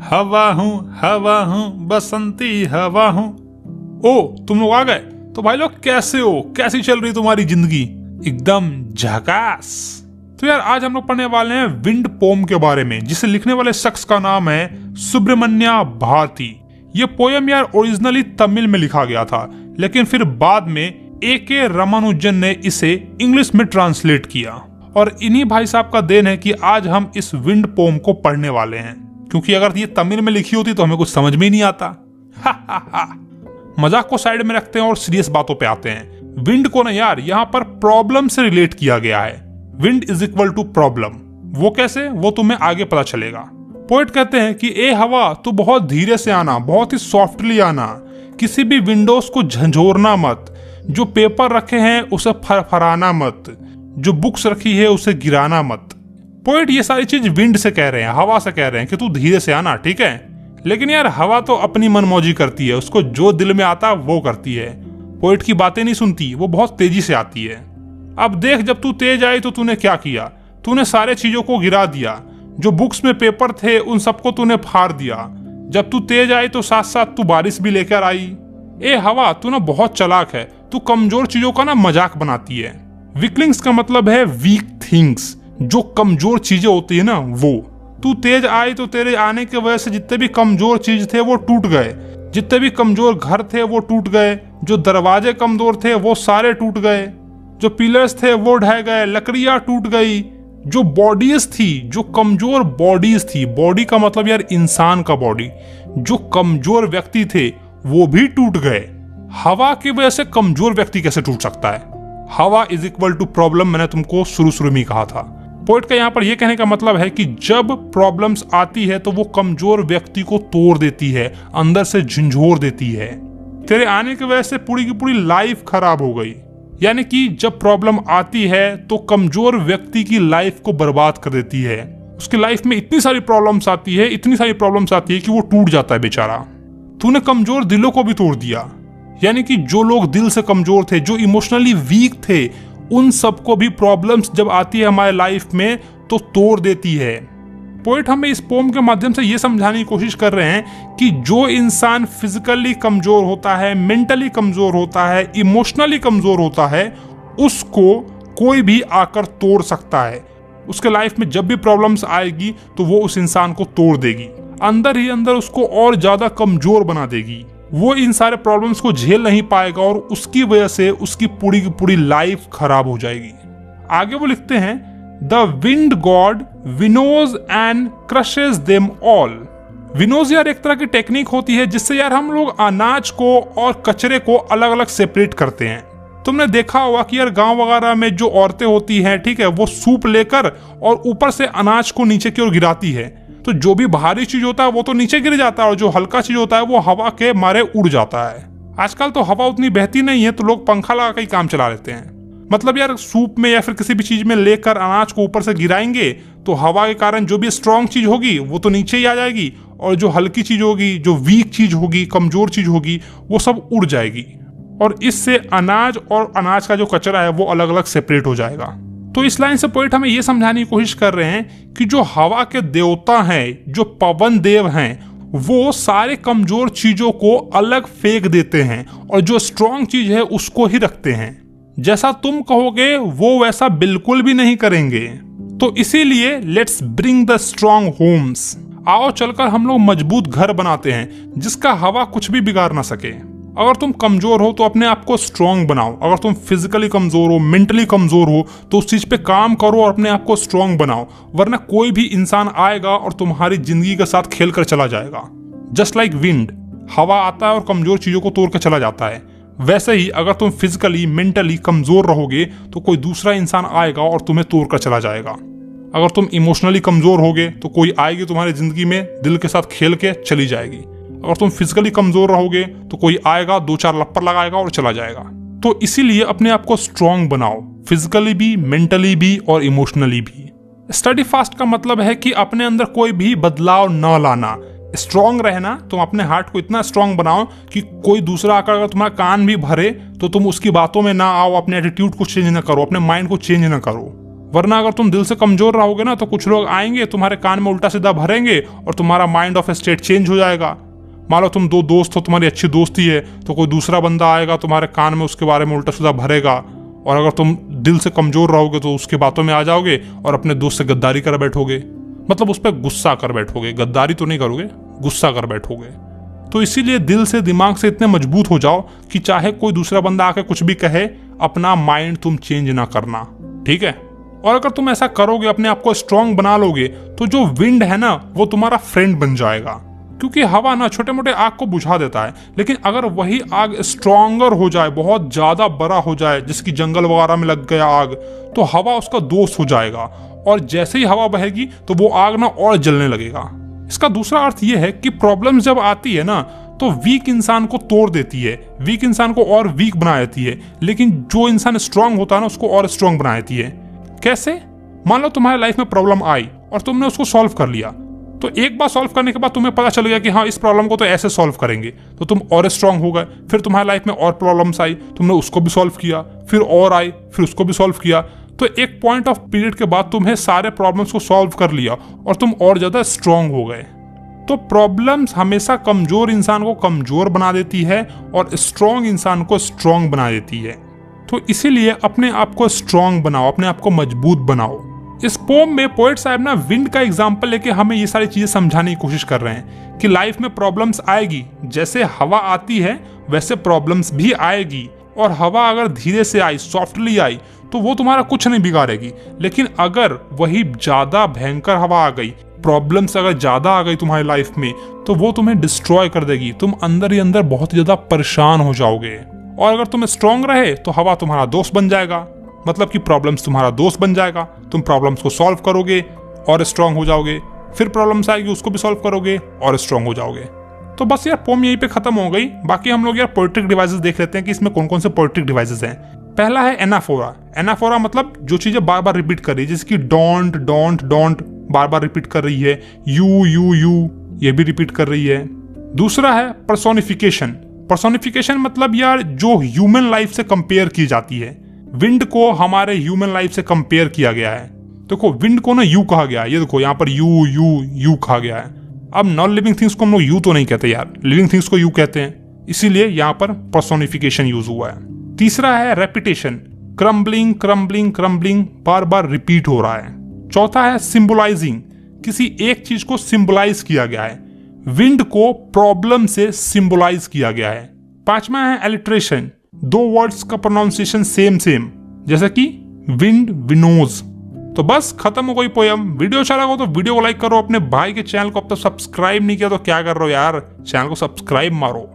हवा हूँ बसंती हवा हूँ। ओ तुम लोग आ गए। तो भाई लोग कैसे हो, कैसी चल रही तुम्हारी जिंदगी? एकदम झकास। तो यार आज हम लोग पढ़ने वाले हैं विंड पोम के बारे में, जिसे लिखने वाले शख्स का नाम है सुब्रमण्या भारती। ये पोयम यार ओरिजिनली तमिल में लिखा गया था, लेकिन फिर बाद में A.K. रामानुजन ने इसे इंग्लिश में ट्रांसलेट किया। और इन्हीं भाई साहब का देन है कि आज हम इस विंड पोम को पढ़ने वाले हैं, क्योंकि अगर ये तमिल में लिखी होती तो हमें कुछ समझ में ही नहीं आता। मजाक को साइड में रखते हैं और सीरियस बातों पे आते हैं। विंड को ना यार यहाँ पर प्रॉब्लम से रिलेट किया गया है। Wind is equal to problem. वो कैसे, वो तुम्हें आगे पता चलेगा। पोएट कहते हैं कि ए हवा तू बहुत धीरे से आना, बहुत ही सॉफ्टली आना, किसी भी विंडोज को झंझोरना मत, जो पेपर रखे हैं उसे फरफराना मत, जो बुक्स रखी है उसे गिराना मत। पोएट ये सारी चीज विंड से कह रहे हैं, हवा से कह रहे हैं कि तू धीरे से आना, ठीक है। लेकिन यार हवा तो अपनी मनमौजी करती है, उसको जो दिल में आता वो करती है। पोएट की बातें नहीं सुनती, वो बहुत तेजी से आती है। अब देख, जब तू तेज आई तो तूने क्या किया? तूने सारे चीजों को गिरा दिया, जो बुक्स में पेपर थे उन सबको तूने फाड़ दिया। जब तू तेज आई तो साथ साथ तू बारिश भी लेकर आई। ए हवा तू ना बहुत चालाक है, तू कमजोर चीजों का ना मजाक बनाती है। वीकलिंग्स का मतलब है वीक थिंग्स, जो कमजोर चीजें होती है ना वो। तू तेज आई तो तेरे आने की वजह से जितने भी कमजोर चीज थे वो टूट गए, जितने भी कमजोर घर थे वो टूट गए, जो दरवाजे कमजोर थे वो सारे टूट गए, जो पिलर्स थे वो ढह गए, लकड़ियां टूट गई, जो बॉडीज थी, जो कमजोर बॉडीज थी, बॉडी का मतलब यार इंसान का बॉडी, जो कमजोर व्यक्ति थे वो भी टूट गए। हवा की वजह से कमजोर व्यक्ति कैसे टूट सकता है? हवा इज इक्वल टू प्रॉब्लम, मैंने तुमको शुरू में कहा था। पोएट का यहाँ पर यह कहने का मतलब है कि जब प्रॉब्लम्स आती है तो वो कमजोर व्यक्ति को तोड़ देती है, अंदर से झंझोर देती है। तेरे आने की वजह से पूरी की पूरी लाइफ खराब हो गई। यानी कि जब प्रॉब्लम आती है तो कमजोर व्यक्ति की लाइफ को बर्बाद कर देती है। उसकी लाइफ में इतनी सारी प्रॉब्लम्स आती है, इतनी सारी प्रॉब्लम्स आती है कि वो टूट जाता है बेचारा। तूने कमजोर दिलों को भी तोड़ दिया, यानी कि जो लोग दिल से कमजोर थे, जो इमोशनली वीक थे, उन सबको भी प्रॉब्लम्स जब आती है हमारे लाइफ में तो तोड़ देती है। पोएट हमें इस पोम के माध्यम से ये समझाने की कोशिश कर रहे हैं कि जो इंसान फिजिकली कमजोर होता है, मेंटली कमजोर होता है, इमोशनली कमजोर होता है, उसको कोई भी आकर तोड़ सकता है। उसके लाइफ में जब भी प्रॉब्लम्स आएगी तो वो उस इंसान को तोड़ देगी, अंदर ही अंदर उसको और ज्यादा कमजोर बना देगी। वो इन सारे प्रॉब्लम्स को झेल नहीं पाएगा और उसकी वजह से उसकी पूरी की पूरी लाइफ खराब हो जाएगी। आगे वो लिखते हैं, the wind god winnows and crushes them all. Winnows यार एक तरह की टेक्निक होती है जिससे यार हम लोग अनाज को और कचरे को अलग अलग सेपरेट करते हैं। तुमने देखा होगा कि यार गांव वगैरह में जो औरतें होती हैं, ठीक है, वो सूप लेकर और ऊपर से अनाज को नीचे की ओर गिराती है। तो जो भी भारी चीज होता है वो तो नीचे गिर जाता है और जो हल्का चीज होता है वो हवा के मारे उड़ जाता है। आजकल तो हवा उतनी बहती नहीं है तो लोग पंखा लगा के ही काम चला लेते हैं। मतलब यार सूप में या फिर किसी भी चीज में लेकर अनाज को ऊपर से गिराएंगे तो हवा के कारण जो भी स्ट्रांग चीज होगी वो तो नीचे ही आ जाएगी, और जो हल्की चीज होगी, जो वीक चीज होगी, कमजोर चीज होगी, वो सब उड़ जाएगी। और इससे अनाज और अनाज का जो कचरा है वो अलग अलग सेपरेट हो जाएगा। तो इस लाइन से पोएट हमें ये समझाने की कोशिश कर रहे हैं कि जो हवा के देवता हैं, जो पवन देव हैं, वो सारे कमजोर चीजों को अलग फेंक देते हैं और जो स्ट्रांग चीज है उसको ही रखते हैं। जैसा तुम कहोगे वो वैसा बिल्कुल भी नहीं करेंगे। तो इसीलिए let's bring the strong homes. आओ चलकर हम लोग मजबूत घर बनाते हैं जिसका हवा कुछ भी बिगाड़ ना सके। अगर तुम कमजोर हो तो अपने आप को स्ट्रांग बनाओ। अगर तुम फिजिकली कमजोर हो, मेंटली कमजोर हो, तो उस चीज पे काम करो और अपने आप को स्ट्रांग बनाओ, वरना कोई भी इंसान आएगा और तुम्हारी जिंदगी के साथ खेल कर चला जाएगा। जस्ट लाइक विंड, हवा आता है और कमजोर चीजों को तोड़ कर चला जाता है, वैसे ही अगर तुम फिजिकली मेंटली कमजोर रहोगे तो कोई दूसरा इंसान आएगा और तुम्हें तोड़ कर चला जाएगा। अगर तुम इमोशनली कमजोर होगे तो कोई आएगी तुम्हारी जिंदगी में, दिल के साथ खेल के चली जाएगी। अगर तुम फिजिकली कमजोर रहोगे तो कोई आएगा, दो चार लप्पर लगाएगा और चला जाएगा। तो इसीलिए अपने आप को स्ट्रांग बनाओ, फिजिकली भी, मेंटली भी और इमोशनली भी। स्टडी फास्ट का मतलब है कि अपने अंदर कोई भी बदलाव न लाना। स्ट्रांग रहना, तुम अपने हार्ट को इतना स्ट्रांग बनाओ कि कोई दूसरा आकर अगर तुम्हारा कान भी भरे तो तुम उसकी बातों में ना आओ, अपने एटीट्यूड को चेंज ना करो, अपने माइंड को चेंज ना करो। वरना अगर तुम दिल से कमजोर रहोगे ना तो कुछ लोग आएंगे तुम्हारे कान में उल्टा सीधा भरेंगे और तुम्हारा माइंड ऑफ स्टेट चेंज हो जाएगा। मान लो तुम दो दोस्त हो, तुम्हारी अच्छी दोस्ती है, तो कोई दूसरा बंदा आएगा तुम्हारे कान में उसके बारे में उल्टा सीधा भरेगा, और अगर तुम दिल से कमजोर रहोगे तो उसकी बातों में आ जाओगे और अपने दोस्त से गद्दारी कर बैठोगे, मतलब उस पर गुस्सा कर बैठोगे। गद्दारी तो नहीं करोगे, गुस्सा कर बैठोगे। तो इसीलिए दिल से दिमाग से इतने मजबूत हो जाओ कि चाहे कोई दूसरा बंदा आके कुछ भी कहे, अपना माइंड तुम चेंज ना करना, ठीक है। और अगर तुम ऐसा करोगे, अपने आप को स्ट्रांग बना लोगे, तो जो विंड है ना वो तुम्हारा फ्रेंड बन जाएगा। क्योंकि हवा ना छोटे मोटे आग को बुझा देता है, लेकिन अगर वही आग स्ट्रांगर हो जाए, बहुत ज्यादा बड़ा हो जाए, जिसकी जंगल वगैरह में लग गया आग, तो हवा उसका दोस्त हो जाएगा, और जैसे ही हवा बहेगी तो वो आग ना और जलने लगेगा। इसका दूसरा अर्थ ये है कि प्रॉब्लम जब आती है ना तो वीक इंसान को तोड़ देती है, वीक इंसान को और वीक बना देती है, लेकिन जो इंसान स्ट्रांग होता है ना उसको और स्ट्रांग बना देती है। कैसे? मान लो तुम्हारे लाइफ में प्रॉब्लम आई और तुमने उसको सॉल्व कर लिया, तो एक बार सॉल्व करने के बाद तुम्हें पता चल गया कि हाँ इस प्रॉब्लम को तो ऐसे सॉल्व करेंगे, तो तुम और स्ट्रांग हो गए। फिर तुम्हारी लाइफ में और प्रॉब्लम्स आई, तुमने उसको भी सॉल्व किया, फिर और आई, फिर उसको भी सॉल्व किया, तो एक पॉइंट ऑफ पीरियड के बाद तुम्हें सारे प्रॉब्लम्स को सॉल्व कर लिया और तुम और ज्यादा स्ट्रांग हो गए। तो प्रॉब्लम्स हमेशा कमजोर इंसान को कमजोर बना देती है और स्ट्रांग इंसान को स्ट्रांग बना देती है। तो इसीलिए अपने आप को स्ट्रांग बनाओ, अपने आप को मजबूत बनाओ। इस पोम में पोएट साहब ना विंड का एग्जाम्पल लेके हमें ये सारी चीजें समझाने की कोशिश कर रहे हैं कि लाइफ में प्रॉब्लम्स आएगी, जैसे हवा आती है वैसे प्रॉब्लम्स भी आएगी, और हवा अगर धीरे से आई, सॉफ्टली आई, तो वो तुम्हारा कुछ नहीं बिगाड़ेगी। लेकिन अगर वही ज्यादा भयंकर हवा आ गई, प्रॉब्लम्स अगर ज्यादा आ गई तुम्हारी लाइफ में, तो वो तुम्हें डिस्ट्रॉय कर देगी। तुम अंदर ही अंदर बहुत ज्यादा परेशान हो जाओगे। और अगर तुम स्ट्रांग रहे तो हवा तुम्हारा दोस्त बन जाएगा, मतलब कि प्रॉब्लम्स तुम्हारा दोस्त बन जाएगा। तुम प्रॉब्लम्स को सॉल्व करोगे और स्ट्रांग हो जाओगे, फिर प्रॉब्लम्स आएगी उसको भी सॉल्व करोगे और स्ट्रांग हो जाओगे। तो बस यार पोम यहीं पे खत्म हो गई। बाकी हम लोग यार पोएट्रिक डिवाइसेस देख लेते हैं कि इसमें कौन कौन से पोएट्रिक डिवाइसेस हैं। पहला है एनाफोरा। एनाफोरा मतलब जो चीजें बार बार रिपीट कर रही है, जैसे कि don't don't don't bar bar repeat कर रही है, यू यू यू ये भी रिपीट कर रही है। दूसरा है पर्सोनिफिकेशन। पर्सोनिफिकेशन मतलब यार जो ह्यूमन लाइफ से कंपेयर की जाती है। विंड को हमारे ह्यूमन लाइफ से कंपेयर किया गया है। देखो विंड को ना यू कहा गया है, ये देखो यहाँ पर यू यू यू कहा गया है। अब नॉन लिविंग थिंग्स को हम लोग यू तो नहीं कहते यार, लिविंग थिंग्स को यू कहते हैं, इसीलिए यहाँ पर पर्सोनिफिकेशन यूज हुआ है। तीसरा है रेपिटेशन। क्रम्बलिंग क्रम्बलिंग क्रम्बलिंग बार बार रिपीट हो रहा है। चौथा है सिंबलाइजिंग। किसी एक चीज को सिंबलाइज किया गया है। विंड को प्रॉब्लम से सिंबलाइज किया गया है। पांचवा है एलिट्रेशन। दो वर्ड्स का प्रोनाउंसिएशन सेम सेम, जैसे कि विंड विनोज। तो बस खत्म हो गई पोयम। वीडियो अच्छा लगा तो वीडियो को लाइक करो, अपने भाई के चैनल को अब तक सब्सक्राइब नहीं किया तो क्या कर रहे हो यार, चैनल को सब्सक्राइब मारो।